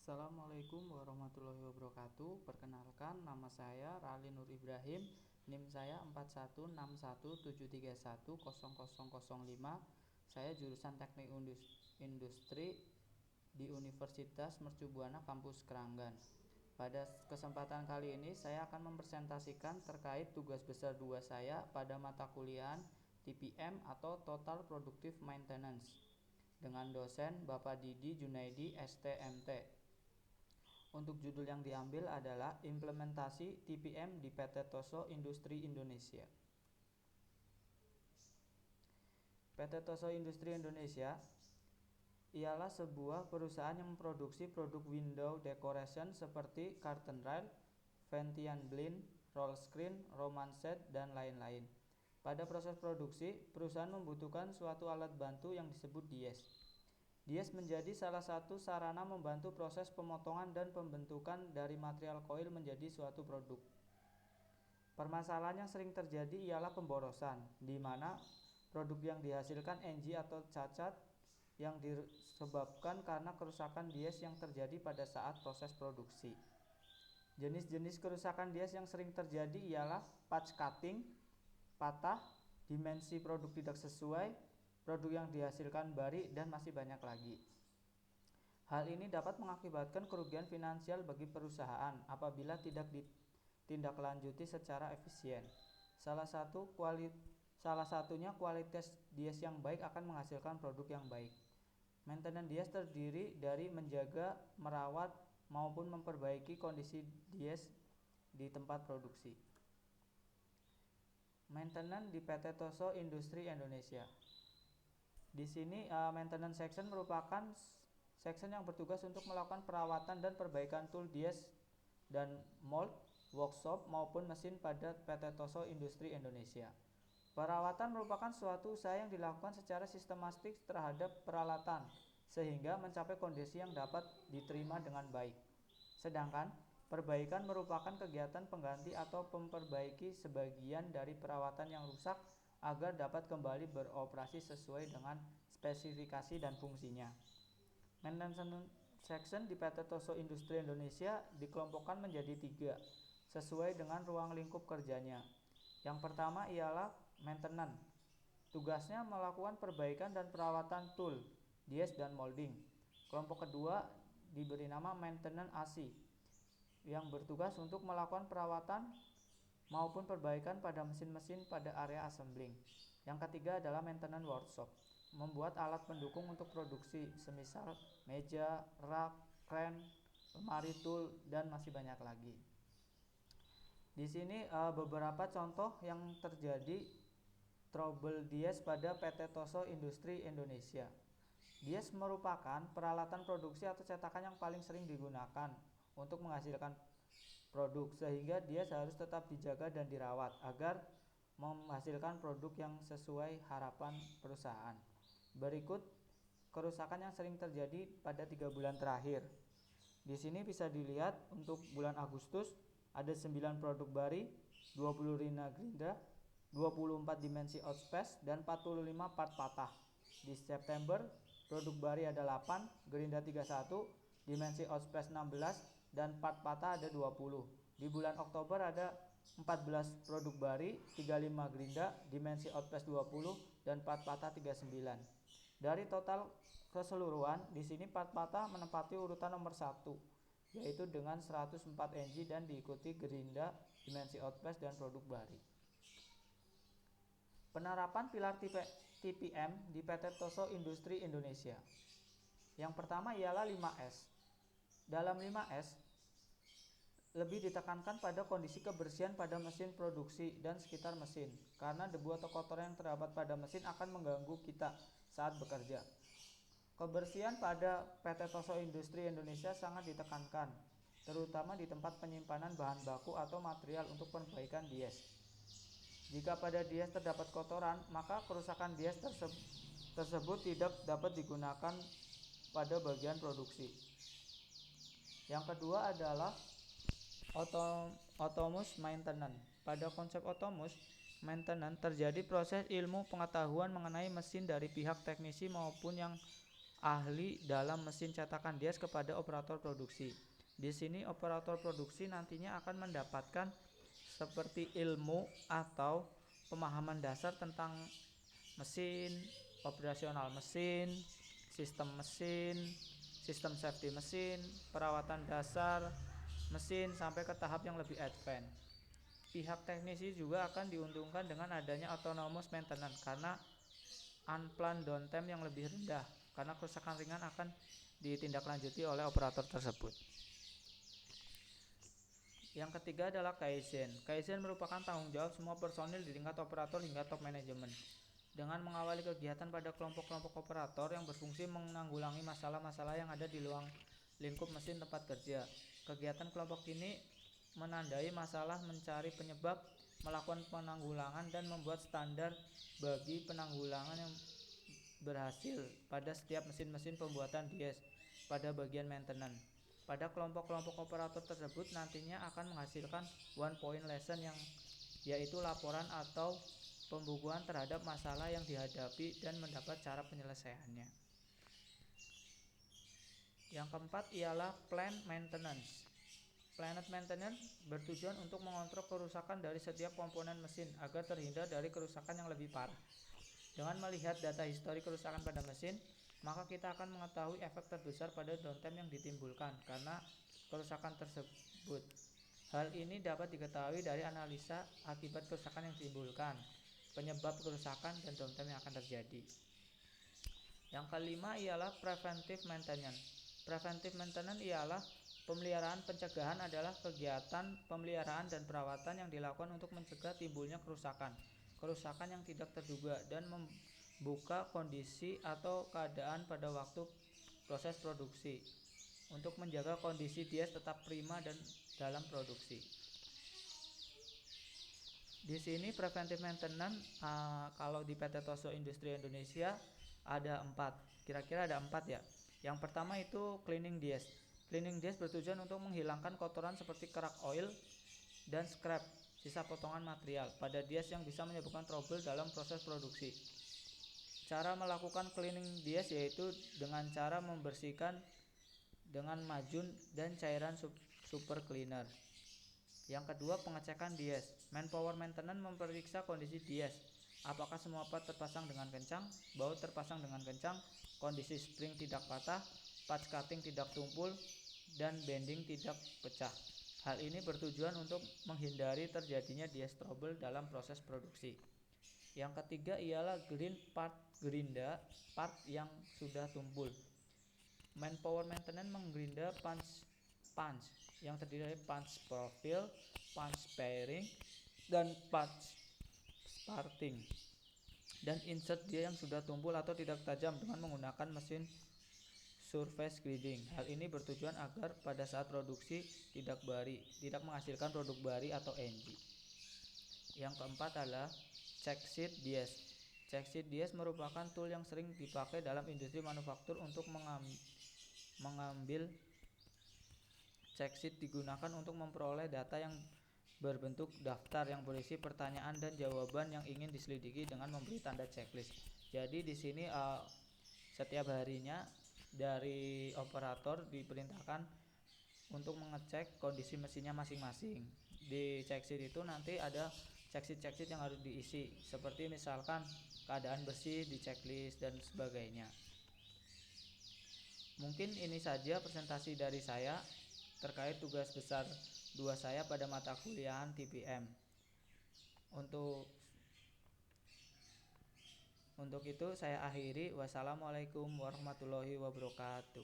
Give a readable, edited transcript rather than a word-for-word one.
Assalamualaikum warahmatullahi wabarakatuh. Perkenalkan, nama saya Rali Nur Ibrahim. NIM saya 416173100005. Saya jurusan Teknik Industri di Universitas Mercu Buana Kampus Keranggan. Pada kesempatan kali ini saya akan mempresentasikan terkait tugas besar 2 saya pada mata kuliah TPM atau Total Productive Maintenance dengan dosen Bapak Didi Junaidi STMT. Untuk judul yang diambil adalah Implementasi TPM di PT TOSO Industri Indonesia. PT TOSO Industri Indonesia ialah sebuah perusahaan yang memproduksi produk window decoration seperti curtain rail, Venetian blind, roll screen, Roman set, dan lain-lain. Pada proses produksi, perusahaan membutuhkan suatu alat bantu yang disebut dies. Dies menjadi salah satu sarana membantu proses pemotongan dan pembentukan dari material koil menjadi suatu produk. Permasalahan yang sering terjadi ialah pemborosan, di mana produk yang dihasilkan NG atau cacat yang disebabkan karena kerusakan dies yang terjadi pada saat proses produksi. Jenis-jenis kerusakan dies yang sering terjadi ialah patch cutting, patah, dimensi produk tidak sesuai, produk yang dihasilkan bari, dan masih banyak lagi. Hal ini dapat mengakibatkan kerugian finansial bagi perusahaan apabila tidak ditindaklanjuti secara efisien. Salah satunya kualitas dies yang baik akan menghasilkan produk yang baik. Maintenance dies terdiri dari menjaga, merawat, maupun memperbaiki kondisi dies di tempat produksi. Maintenance di PT TOSO Industri Indonesia. Di sini maintenance section merupakan section yang bertugas untuk melakukan perawatan dan perbaikan tool dies dan mold, workshop maupun mesin pada PT TOSO Industri Indonesia. Perawatan merupakan suatu usaha yang dilakukan secara sistematis terhadap peralatan sehingga mencapai kondisi yang dapat diterima dengan baik. Sedangkan perbaikan merupakan kegiatan pengganti atau memperbaiki sebagian dari perawatan yang rusak agar dapat kembali beroperasi sesuai dengan spesifikasi dan fungsinya. Maintenance section di PT TOSO Industri Indonesia dikelompokkan menjadi 3 sesuai dengan ruang lingkup kerjanya. Yang pertama ialah maintenance. Tugasnya melakukan perbaikan dan perawatan tool, dies dan molding. Kelompok kedua diberi nama maintenance AC yang bertugas untuk melakukan perawatan maupun perbaikan pada mesin-mesin pada area assembling. Yang ketiga adalah maintenance workshop, membuat alat pendukung untuk produksi, semisal meja, rak, kren, lemari tool, dan masih banyak lagi. Di sini beberapa contoh yang terjadi trouble dies pada PT TOSO Industri Indonesia. Dies merupakan peralatan produksi atau cetakan yang paling sering digunakan untuk menghasilkan produk, sehingga dies harus tetap dijaga dan dirawat agar menghasilkan produk yang sesuai harapan perusahaan. Berikut kerusakan yang sering terjadi pada 3 bulan terakhir. Di sini bisa dilihat untuk bulan Agustus ada 9 produk bari, 20 rina gerinda, 24 dimensi outspace, dan 45 part patah. Di September produk bari ada 8, gerinda 31, dimensi outspace 16, dan part patah ada 20. Di bulan Oktober ada 14 produk bari, 35 gerinda, dimensi outspace 20, dan part patah 39. Dari total keseluruhan, di sini part patah menempati urutan nomor 1, yaitu dengan 104 NG, dan diikuti gerinda, dimensi outspace, dan produk bari. Penerapan pilar TPM di PT TOSO Industri Indonesia. Yang pertama ialah 5S. Dalam 5S, lebih ditekankan pada kondisi kebersihan pada mesin produksi dan sekitar mesin, karena debu atau kotoran yang terdapat pada mesin akan mengganggu kita saat bekerja. Kebersihan pada PT TOSO Industri Indonesia sangat ditekankan, terutama di tempat penyimpanan bahan baku atau material untuk perbaikan dies. Jika pada dies terdapat kotoran, maka kerusakan dies tersebut tidak dapat digunakan pada bagian produksi. Yang kedua adalah autonomous maintenance. Pada konsep autonomous maintenance terjadi proses ilmu pengetahuan mengenai mesin dari pihak teknisi maupun yang ahli dalam mesin cetakan dies kepada operator produksi. Di sini operator produksi nantinya akan mendapatkan seperti ilmu atau pemahaman dasar tentang mesin, operasional mesin, sistem safety mesin, perawatan dasar mesin sampai ke tahap yang lebih advance. Pihak teknisi juga akan diuntungkan dengan adanya autonomous maintenance karena unplanned downtime yang lebih rendah, karena kerusakan ringan akan ditindaklanjuti oleh operator tersebut. Yang ketiga adalah Kaizen. Kaizen merupakan tanggung jawab semua personil di tingkat operator hingga top manajemen. Dengan mengawali kegiatan pada kelompok-kelompok operator yang berfungsi menanggulangi masalah-masalah yang ada di luar lingkup mesin tempat kerja. Kegiatan kelompok ini menandai masalah, mencari penyebab, melakukan penanggulangan, dan membuat standar bagi penanggulangan yang berhasil pada setiap mesin-mesin pembuatan dies pada bagian maintenance. Pada kelompok-kelompok operator tersebut nantinya akan menghasilkan one point lesson yang yaitu laporan atau pembukuan terhadap masalah yang dihadapi dan mendapat cara penyelesaiannya. Yang keempat ialah plant maintenance. Plant maintenance bertujuan untuk mengontrol kerusakan dari setiap komponen mesin agar terhindar dari kerusakan yang lebih parah. Dengan melihat data histori kerusakan pada mesin, maka kita akan mengetahui efek terbesar pada downtime yang ditimbulkan karena kerusakan tersebut. Hal ini dapat diketahui dari analisa akibat kerusakan yang ditimbulkan, penyebab kerusakan, dan downtime yang akan terjadi. Yang kelima ialah preventive maintenance. Preventive maintenance ialah pemeliharaan. Pencegahan adalah kegiatan pemeliharaan dan perawatan yang dilakukan untuk mencegah timbulnya kerusakan yang tidak terduga dan membuka kondisi atau keadaan pada waktu proses produksi untuk menjaga kondisi dies tetap prima dan dalam produksi. Di sini preventive maintenance kalau di PT TOSO Industri Indonesia ada 4. Kira-kira ada 4 ya. Yang pertama itu cleaning dies. Cleaning dies bertujuan untuk menghilangkan kotoran seperti kerak oil dan scrap, sisa potongan material pada dies yang bisa menyebabkan trouble dalam proses produksi. Cara melakukan cleaning dies yaitu dengan cara membersihkan dengan majun dan cairan super cleaner. Yang kedua, pengecekan dies. Manpower maintenance memeriksa kondisi dies. Apakah semua part terpasang dengan kencang, baut terpasang dengan kencang, kondisi spring tidak patah, patch cutting tidak tumpul, dan bending tidak pecah. Hal ini bertujuan untuk menghindari terjadinya dies trouble dalam proses produksi. Yang ketiga ialah grind part gerinda part yang sudah tumpul. Manpower maintenance menggerinda punch yang terdiri dari punch profile, punch pairing, dan punch starting, dan insert dia yang sudah tumpul atau tidak tajam dengan menggunakan mesin surface grinding. Hal ini bertujuan agar pada saat produksi tidak menghasilkan produk bari atau NG. Yang keempat adalah check sheet dies. Check sheet dies merupakan tool yang sering dipakai dalam industri manufaktur untuk mengambil check sheet digunakan untuk memperoleh data yang berbentuk daftar yang berisi pertanyaan dan jawaban yang ingin diselidiki dengan memberi tanda checklist. Jadi di sini setiap harinya dari operator diperintahkan untuk mengecek kondisi mesinnya masing-masing. Di check sheet itu nanti ada check sheet yang harus diisi, seperti misalkan keadaan bersih di checklist dan sebagainya. Mungkin ini saja presentasi dari saya terkait tugas besar 2 saya pada mata kuliah TPM. Untuk itu saya akhiri. Wassalamualaikum warahmatullahi wabarakatuh.